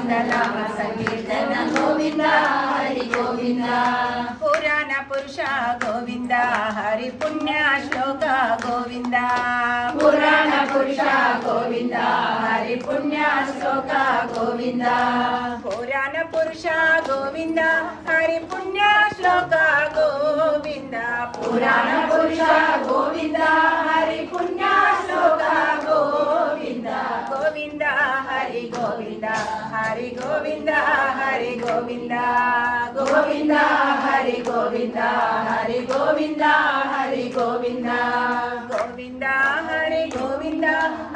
గోవింద నామ సంకీర్తన గోవింద హరి గోవింద పురాణ పురుష గోవింద హరి పుణ్య శ్లోక గోవింద పురాణ పురుష గోవింద హరి పుణ్య శ్లోక గోవింద పురాణ పురుష గోవింద హరి పుణ్య శ్లోక గోవింద పురాణ పురుష గోవింద హరి పుణ్య శ్లోక గోవింద గోవింద హరి గోవింద హరి గోవింద హరి గోవింద గోవింద హరి గోవింద హరి గోవింద హరి గోవింద గోవింద హరి గోవింద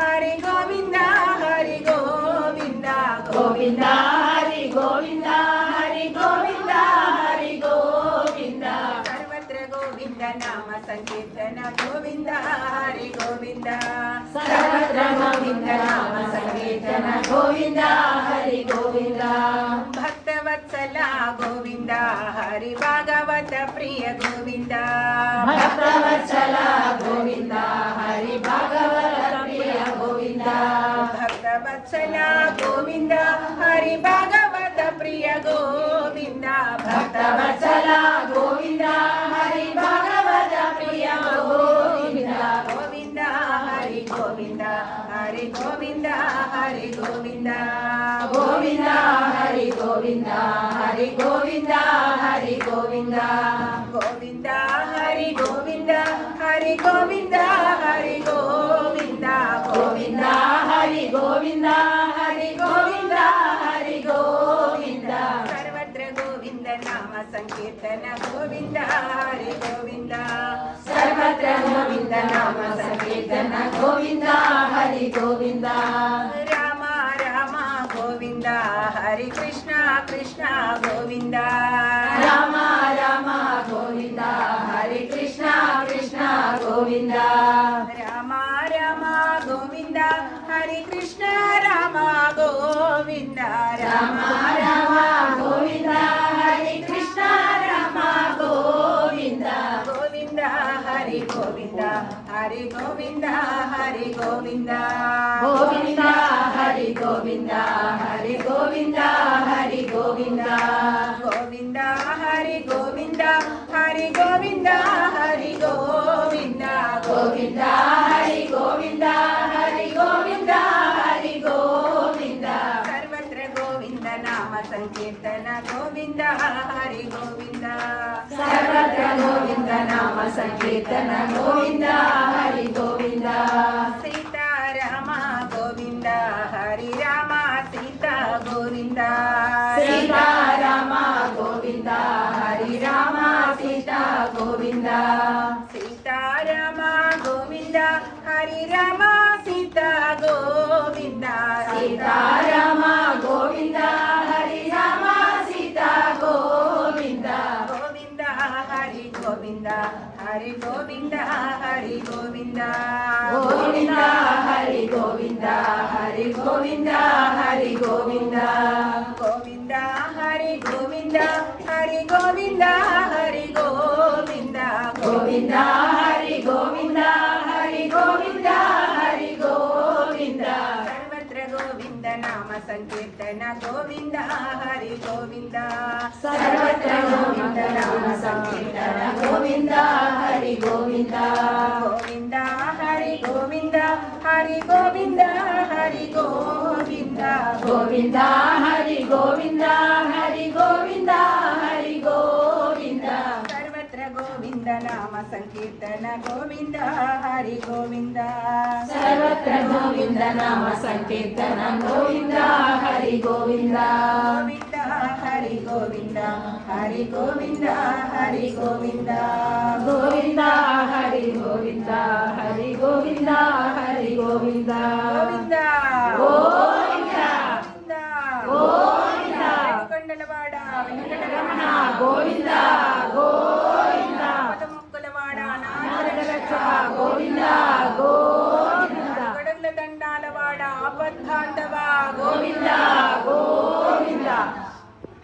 హరి గోవింద హరి గోవింద గోవింద హరి గోవింద హరి గోవింద హరి గోవింద సర్వత్ర గోవింద నామ సంకీర్తన గోవింద హరి గోవింద సర్వత్ర గోవింద నామ సంకీర్తన గోవింద హరి గోవింద భక్తవత్సల గోవింద హరి భాగవత ప్రియ గోవింద భక్తవత్సల గోవింద హరి భాగవత ప్రియ గోవింద భక్తవత్సల గోవింద హరి భాగవత ప్రియ గోవింద భక్తవత్సల గోవింద హరి భాగవత ప్రియ గోవింద గోవింద హరి గోవింద హరి గోవింద హరి గోవింద గోవింద హరి గోవింద హరి గోవింద హరి గోవింద గోవింద హరి గోవింద హరి గోవింద హరి గోవింద గోవింద హరి గోవింద హరి గోవింద హరి గోవింద సర్వత్ర గోవింద నామ సంకీర్తన గోవింద హరి గోవింద సర్వత్ర గోవింద నామ సంకీర్తన గోవింద హరి గోవింద రామ రామ గోవింద హరి కృష్ణ కృష్ణ గోవింద రామ రామ గోవింద హరి కృష్ణ కృష్ణ గోవింద రామ రామ గోవింద హరి కృష్ణ రామ గోవింద రామ రామ గోవింద హరి కృష్ణ రామ గోవింద గోవింద హరి గోవింద హరి గోవింద హరి గోవింద గోవింద హరి గోవింద హరి గోవింద హరి గోవింద గోవింద హరి గోవింద హరి గోవింద హరి గోవింద గోవింద హరి గోవింద హరి గోవింద హరి గోవింద సర్వత్ర గోవింద నామ సంకీర్తన గోవింద హరి గోవింద సర్వత్ర గోవింద నామ సంకీర్తన గోవింద హరి గోవింద సీతారామ గోవింద హరి రామ సీతా గోవింద సీతారామ గోవింద హరి రామ సీతా గోవింద సీతారామ గోవింద హరి రామ సీతా గోవింద సీతారామ గోవింద హరి రామ సీతా గోవింద గోవింద హరి గోవింద హరి గోవింద హరి గోవింద గోవింద హరి గోవింద హరి గోవింద హరి గోవింద గోవింద హరి గోవింద హరి గోవింద హరి గోవింద గోవింద హరి గోవింద హరి గోవింద హరి గోవింద సర్వత్ర గోవింద నామ సంకీర్తన గోవింద హరి గోవింద సర్వత్ర గోవింద నామ సంకీర్తన గోవింద హరి గోవింద గోవింద హరి గోవింద హరి గోవింద హరి గోవింద గోవింద హరి గోవింద హరి గోవింద హరి గోవింద సర్వత్ర గోవింద నామ సంకీర్తన గోవింద హరి గోవింద సర్వత్ర గోవింద నామ సంకీర్తన గోవింద హరి గోవింద గోవింద హరి గోవింద హరి గోవింద హరి గోవింద గోవింద హరి గోవింద హరి గోవింద హరి గోవింద గోవింద గోవింద గోవింద కొండలవాడ వెంకటరమణ గోవింద